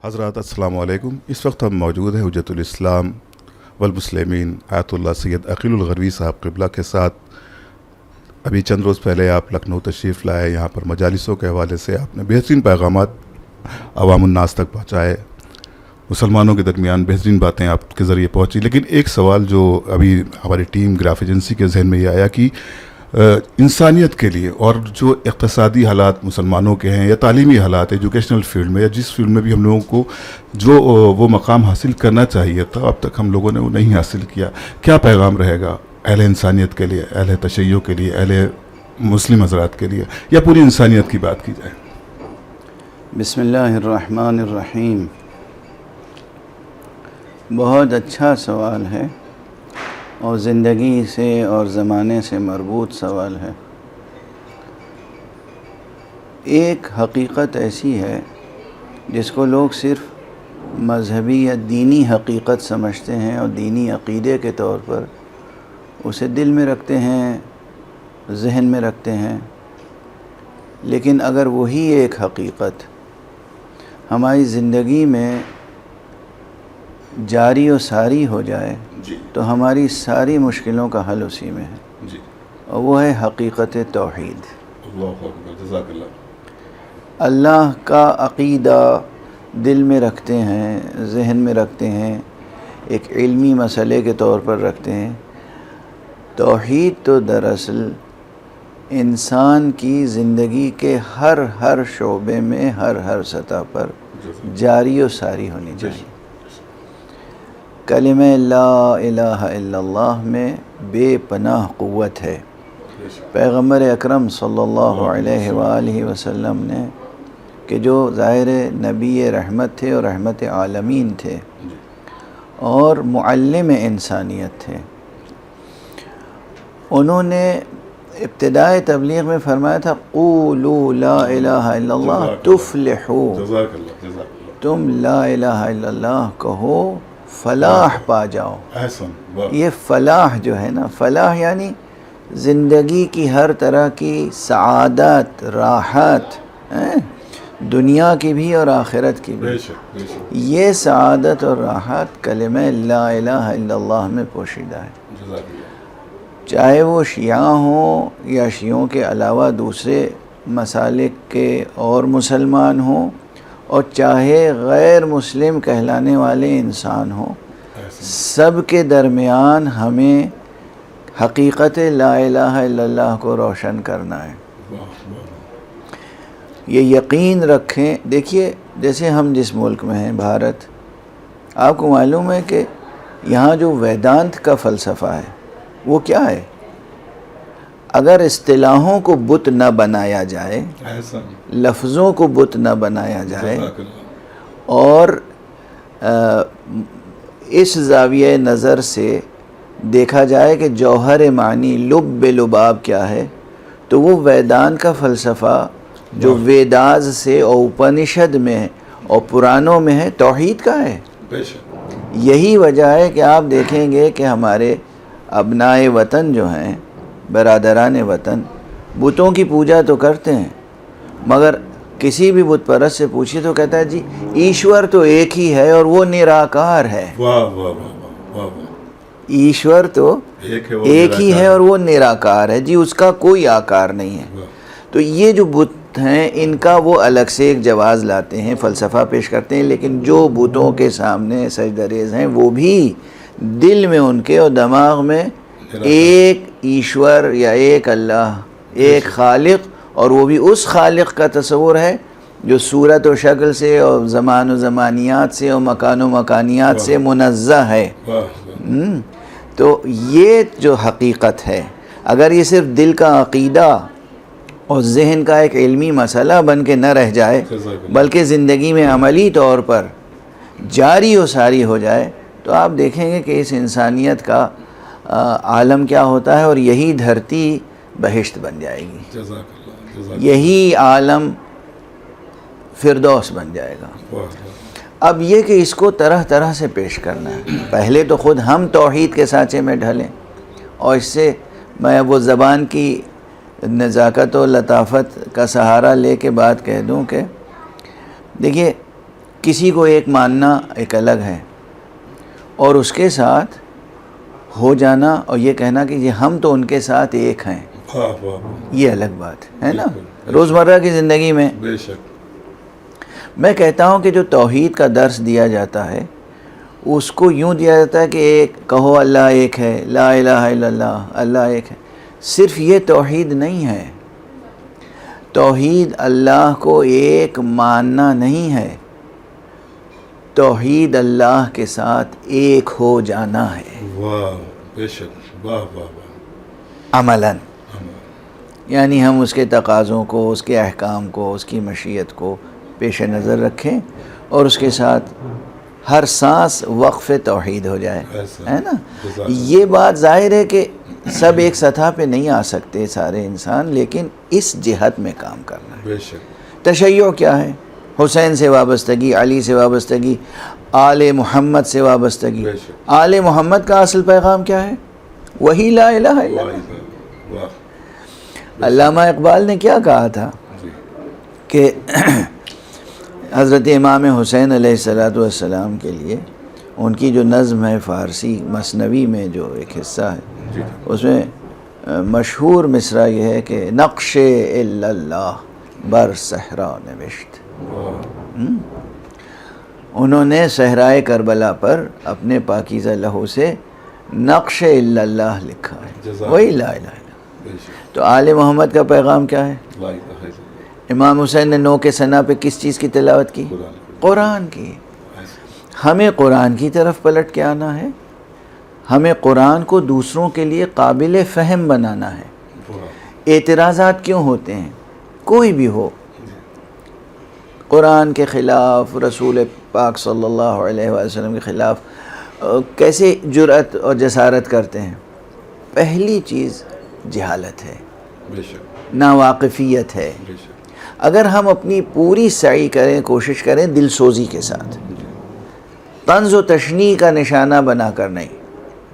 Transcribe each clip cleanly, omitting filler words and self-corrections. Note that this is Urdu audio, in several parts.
حضرات السلام علیکم۔ اس وقت ہم موجود ہیں حجت الاسلام والمسلمین آیت اللہ سید عقیل الغروی صاحب قبلہ کے ساتھ۔ ابھی چند روز پہلے آپ لکھنؤ تشریف لائے، یہاں پر مجالسوں کے حوالے سے آپ نے بہترین پیغامات عوام الناس تک پہنچائے، مسلمانوں کے درمیان بہترین باتیں آپ کے ذریعے پہنچی۔ لیکن ایک سوال جو ابھی ہماری ٹیم گراف ایجنسی کے ذہن میں یہ آیا کہ انسانیت کے لیے اور جو اقتصادی حالات مسلمانوں کے ہیں یا تعلیمی حالات ایجوکیشنل فیلڈ میں یا جس فیلڈ میں بھی ہم لوگوں کو جو وہ مقام حاصل کرنا چاہیے تھا اب تک ہم لوگوں نے وہ نہیں حاصل کیا، کیا پیغام رہے گا اہل انسانیت کے لیے، اہل تشیع کے لیے، اہل مسلم حضرات کے لیے، یا پوری انسانیت کی بات کی جائے؟ بسم اللہ الرحمن الرحیم۔ بہت اچھا سوال ہے اور زندگی سے اور زمانے سے مربوط سوال ہے۔ ایک حقیقت ایسی ہے جس کو لوگ صرف مذہبی یا دینی حقیقت سمجھتے ہیں اور دینی عقیدے کے طور پر اسے دل میں رکھتے ہیں، ذہن میں رکھتے ہیں، لیکن اگر وہی ایک حقیقت ہماری زندگی میں جاری و ساری ہو جائے تو ہماری ساری مشکلوں کا حل اسی میں ہے، اور وہ ہے حقیقت توحید۔ اللہ کا عقیدہ دل میں رکھتے ہیں، ذہن میں رکھتے ہیں، ایک علمی مسئلے کے طور پر رکھتے ہیں۔ توحید تو دراصل انسان کی زندگی کے ہر شعبے میں ہر سطح پر جاری و ساری ہونی چاہیے۔ کلمہ لا الہ الا اللہ میں بے پناہ قوت ہے۔ پیغمبر اکرم صلی اللہ علیہ وآلہ وسلم نے کہ جو ظاہر نبی رحمت تھے اور رحمت عالمین تھے اور معلم انسانیت تھے، انہوں نے ابتدائے تبلیغ میں فرمایا تھا قولوا لا الہ الا اللہ تفلحوا، تم لا الہ الا اللہ کہو فلاح پا جاؤ۔ یہ فلاح جو ہے نا، فلاح یعنی زندگی کی ہر طرح کی سعادت، راحت، دنیا کی بھی اور آخرت کی بھی، یہ سعادت اور راحت کلمہ لا الہ الا اللہ میں پوشیدہ ہے۔ چاہے وہ شیعہ ہوں یا شیعوں کے علاوہ دوسرے مسالک کے اور مسلمان ہوں، اور چاہے غیر مسلم کہلانے والے انسان ہوں، سب کے درمیان ہمیں حقیقت لا الہ الا اللہ کو روشن کرنا ہے۔ یہ یقین رکھیں، دیکھیے جیسے ہم جس ملک میں ہیں بھارت، آپ کو معلوم ہے کہ یہاں جو ویدانت کا فلسفہ ہے وہ کیا ہے؟ اگر اصطلاحوں کو بت نہ بنایا جائے، لفظوں کو بت نہ بنایا جائے، اور اس زاویہ نظر سے دیکھا جائے کہ جوہر معنی لب لباب کیا ہے، تو وہ ویدان کا فلسفہ جو ویداز سے اور اپنشد میں ہے اور پرانوں میں ہے، توحید کا ہے۔ یہی وجہ ہے کہ آپ دیکھیں گے کہ ہمارے ابنائے وطن جو ہیں، برادران وطن، بتوں کی پوجا تو کرتے ہیں، مگر کسی بھی بت پرست سے پوچھیے تو کہتا ہے جی ایشور تو ایک ہی ہے اور وہ نراکار ہے۔ ایشور تو ایک ہی ہے اور وہ نراکار ہے، جی اس کا کوئی آکار نہیں ہے۔ تو یہ جو بت ہیں ان کا وہ الگ سے ایک جواز لاتے ہیں، فلسفہ پیش کرتے ہیں، لیکن جو بتوں کے سامنے سجدہ ریز ہیں وہ بھی دل میں ان کے اور دماغ میں ایک ایشور یا ایک اللہ، ایک خالق، اور وہ بھی اس خالق کا تصور ہے جو صورت و شکل سے اور زمان و زمانیات سے اور مکان و مکانیات سے منزہ ہے۔ تو یہ جو حقیقت ہے، اگر یہ صرف دل کا عقیدہ اور ذہن کا ایک علمی مسئلہ بن کے نہ رہ جائے، بلکہ زندگی میں عملی طور پر جاری و ساری ہو جائے، تو آپ دیکھیں گے کہ اس انسانیت کا عالم کیا ہوتا ہے، اور یہی دھرتی بہشت بن جائے گی، یہی عالم فردوس بن جائے گا۔ اب یہ کہ اس کو طرح طرح سے پیش کرنا ہے، پہلے تو خود ہم توحید کے سانچے میں ڈھلیں، اور اس سے میں وہ زبان کی نزاکت و لطافت کا سہارا لے کے بات کہہ دوں کہ دیکھیے کسی کو ایک ماننا ایک الگ ہے، اور اس کے ساتھ ہو جانا اور یہ کہنا کہ یہ ہم تو ان کے ساتھ ایک ہیں، یہ الگ بات ہے نا روزمرہ کی زندگی میں۔ بے شک میں کہتا ہوں کہ جو توحید کا درس دیا جاتا ہے اس کو یوں دیا جاتا ہے کہ ایک کہو اللہ ایک ہے، لا الہ الا اللہ، اللہ ایک ہے۔ صرف یہ توحید نہیں ہے، توحید اللہ کو ایک ماننا نہیں ہے، توحید اللہ کے ساتھ ایک ہو جانا ہے واہ بے شک واہ واہ واہ عملاً، یعنی ہم اس کے تقاضوں کو، اس کے احکام کو، اس کی مشیت کو پیش نظر رکھیں اور اس کے ساتھ ہر سانس وقف توحید ہو جائے، ہے نا۔ یہ بات ظاہر ہے کہ سب ایک سطح پہ نہیں آ سکتے سارے انسان، لیکن اس جہت میں کام کرنا ہے۔ بے شک تشیع کیا ہے؟ حسین سے وابستگی، علی سے وابستگی، آل محمد سے وابستگی۔ بے شک آل محمد کا اصل پیغام کیا ہے؟ وہی لا الہ الا اللہ۔ واہ علامہ اقبال نے کیا کہا تھا جی کہ حضرت امام حسین علیہ السلام کے لیے ان کی جو نظم ہے فارسی مثنوی میں جو ایک حصہ ہے، جی اس میں مشہور مصرع یہ ہے کہ نقش الا اللہ بر صحرا نوشت۔ انہوں نے صحرائے کربلا پر اپنے پاکیزہ لہو سے نقش الا اللہ لکھا ہے، وہی لا الہ الا اللہ۔ بے شک تو آل محمد کا پیغام کیا ہے؟ لا الہ الا اللہ امام حسین نے 9 کے ثنا پہ کس چیز کی تلاوت کی؟ قرآن کی۔ ہمیں قرآن کی طرف پلٹ کے آنا ہے، ہمیں قرآن کو دوسروں کے لیے قابل فہم بنانا ہے۔ اعتراضات کیوں ہوتے ہیں؟ کوئی بھی ہو، قرآن کے خلاف، رسول پاک صلی اللہ علیہ وسلم کے خلاف کیسے جرأت اور جسارت کرتے ہیں؟ پہلی چیز جہالت ہے، بے شک ناواقفیت ہے۔ بے شک اگر ہم اپنی پوری سعی کریں، کوشش کریں دل سوزی کے ساتھ، طنز و تشنیع کا نشانہ بنا کر نہیں۔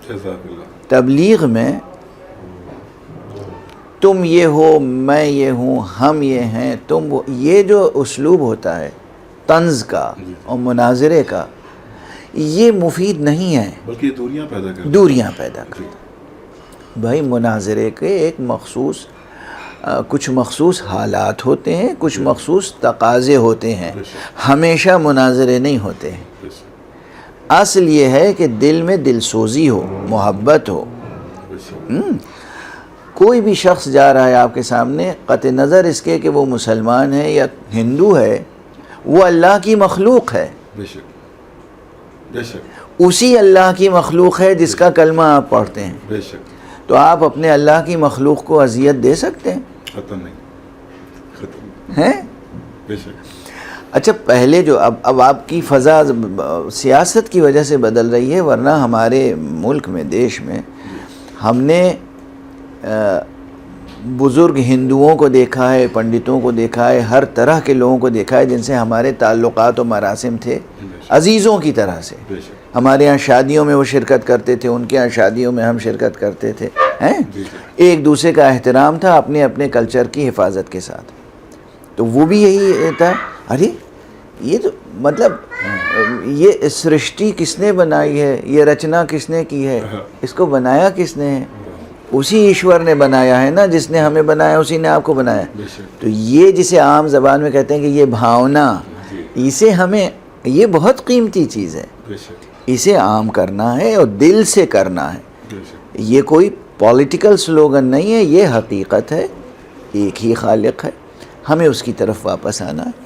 جزاک اللہ تبلیغ میں تم یہ ہو، میں یہ ہوں، ہم یہ ہیں، تم وہ، یہ جو اسلوب ہوتا ہے طنز کا اور مناظرے کا، یہ مفید نہیں ہے، بلکہ یہ دوریاں پیدا کرتا ہے۔ دوریاں پیدا کرتا ہے۔ بھائی مناظرے کے ایک مخصوص کچھ مخصوص حالات ہوتے ہیں، کچھ مخصوص تقاضے ہوتے ہیں، ہمیشہ مناظرے نہیں ہوتے ہیں۔ بے شک اصل یہ ہے کہ دل میں دل سوزی ہو، محبت ہو۔ بے شک کوئی بھی شخص جا رہا ہے آپ کے سامنے، قطع نظر اس کے کہ وہ مسلمان ہے یا ہندو ہے، وہ اللہ کی مخلوق ہے، بے شک بے شک اسی اللہ کی مخلوق ہے جس کا کلمہ آپ پڑھتے ہیں۔ بے شک تو آپ اپنے اللہ کی مخلوق کو اذیت دے سکتے ہیں؟ ختم نہیں، ختم ہیں؟ بے شک اچھا پہلے جو اب آپ کی فضا سیاست کی وجہ سے بدل رہی ہے، ورنہ ہمارے ملک میں، دیش میں ہم نے بزرگ ہندوؤں کو دیکھا ہے، پنڈتوں کو دیکھا ہے، ہر طرح کے لوگوں کو دیکھا ہے جن سے ہمارے تعلقات و مراسم تھے عزیزوں کی طرح سے۔ بے شک ہمارے ہاں شادیوں میں وہ شرکت کرتے تھے، ان کے ہاں شادیوں میں ہم شرکت کرتے تھے، ہیں؟ جی ایک دوسرے کا احترام تھا اپنے اپنے کلچر کی حفاظت کے ساتھ۔ تو وہ بھی یہی تھا، ارے یہ تو مطلب یہ سرشٹی کس نے بنائی ہے، یہ رچنا کس نے کی ہے، اس کو بنایا کس نے ہے؟ اسی ایشور نے بنایا ہے نا، جس نے ہمیں بنایا اسی نے آپ کو بنایا۔ بے شک تو یہ جسے عام زبان میں کہتے ہیں کہ یہ بھاونا، اسے ہمیں، یہ بہت قیمتی چیز ہے، بے شک اسے عام کرنا ہے اور دل سے کرنا ہے۔ بے شک یہ کوئی پولیٹیکل سلوگن نہیں ہے، یہ حقیقت ہے، ایک ہی خالق ہے، ہمیں اس کی طرف واپس آنا ہے۔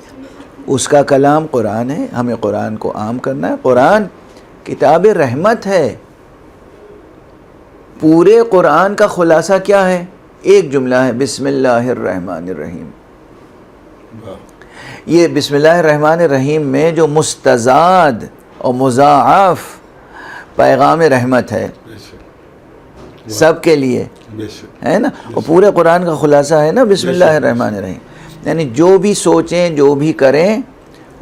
اس کا کلام قرآن ہے، ہمیں قرآن کو عام کرنا ہے۔ قرآن کتاب رحمت ہے۔ پورے قرآن کا خلاصہ کیا ہے؟ ایک جملہ ہے، بسم اللہ الرحمن الرحیم۔ یہ بسم اللہ الرحمن الرحیم میں جو مستزاد اور مضاعف پیغام رحمت ہے سب کے لیے، ہے نا، اور پورے قرآن کا خلاصہ ہے نا بسم اللہ الرحمن الرحیم۔ یعنی جو بھی سوچیں، جو بھی کریں،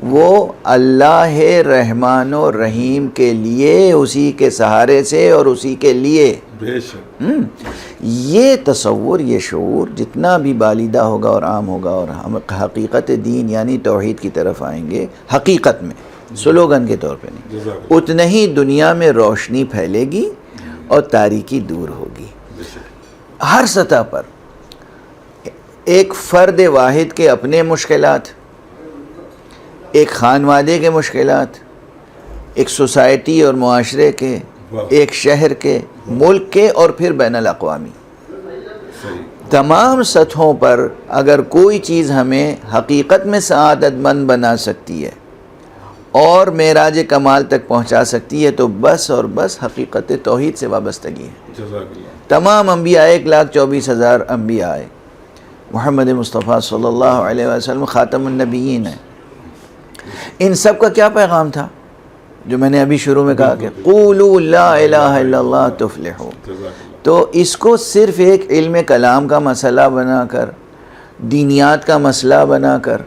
وہ اللہ رحمان و رحیم کے لیے، اسی کے سہارے سے اور اسی کے لیے۔ بے شک یہ تصور، یہ شعور جتنا بھی بالیدہ ہوگا اور عام ہوگا، اور ہم حقیقت دین یعنی توحید کی طرف آئیں گے، حقیقت میں سلوگن کے طور پہ نہیں، اتنا ہی دنیا میں روشنی پھیلے گی اور تاریکی دور ہوگی ہر سطح پر۔ ایک فرد واحد کے اپنے مشکلات، ایک خانوادے کے مشکلات، ایک سوسائٹی اور معاشرے کے، ایک شہر کے، ملک کے، اور پھر بین الاقوامی، تمام سطحوں پر اگر کوئی چیز ہمیں حقیقت میں سعادت مند بنا سکتی ہے اور معراج کمال تک پہنچا سکتی ہے تو بس اور بس حقیقت توحید سے وابستگی ہے۔ تمام انبیاء 1,24,000 انبیاء آئے، محمد مصطفیٰ صلی اللہ علیہ وسلم خاتم النبیین ہیں، ان سب کا کیا پیغام تھا جو میں نے ابھی شروع میں کہا کہ قولوا لا الہ الا اللہ تفلحوا۔ تو اس کو صرف ایک علم کلام کا مسئلہ بنا کر، دینیات کا مسئلہ بنا کر،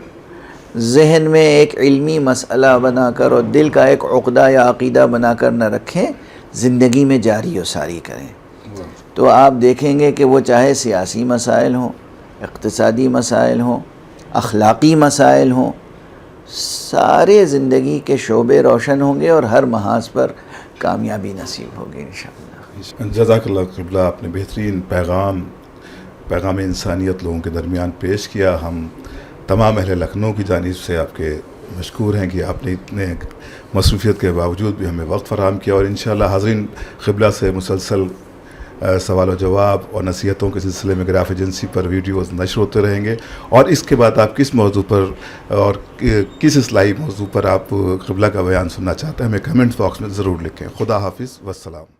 ذہن میں ایک علمی مسئلہ بنا کر اور دل کا ایک عقدہ یا عقیدہ بنا کر نہ رکھیں، زندگی میں جاری و ساری کریں تو آپ دیکھیں گے کہ وہ چاہے سیاسی مسائل ہوں، اقتصادی مسائل ہوں، اخلاقی مسائل ہوں، سارے زندگی کے شعبے روشن ہوں گے اور ہر محاذ پر کامیابی نصیب ہوگی انشاءاللہ۔ جزاک اللہ قبلہ، آپ نے بہترین پیغام انسانیت لوگوں کے درمیان پیش کیا۔ ہم تمام اہل لکھنؤ کی جانب سے آپ کے مشکور ہیں کہ آپ نے اتنے مصروفیت کے باوجود بھی ہمیں وقت فراہم کیا، اور انشاءاللہ حاضرین قبلہ سے مسلسل سوال و جواب اور نصیحتوں کے سلسلے میں گراف ایجنسی پر ویڈیوز نشر ہوتے رہیں گے، اور اس کے بعد آپ کس موضوع پر اور کس اصلاحی موضوع پر آپ قبلہ کا بیان سننا چاہتے ہیں ہمیں کمنٹ باکس میں ضرور لکھیں۔ خدا حافظ والسلام۔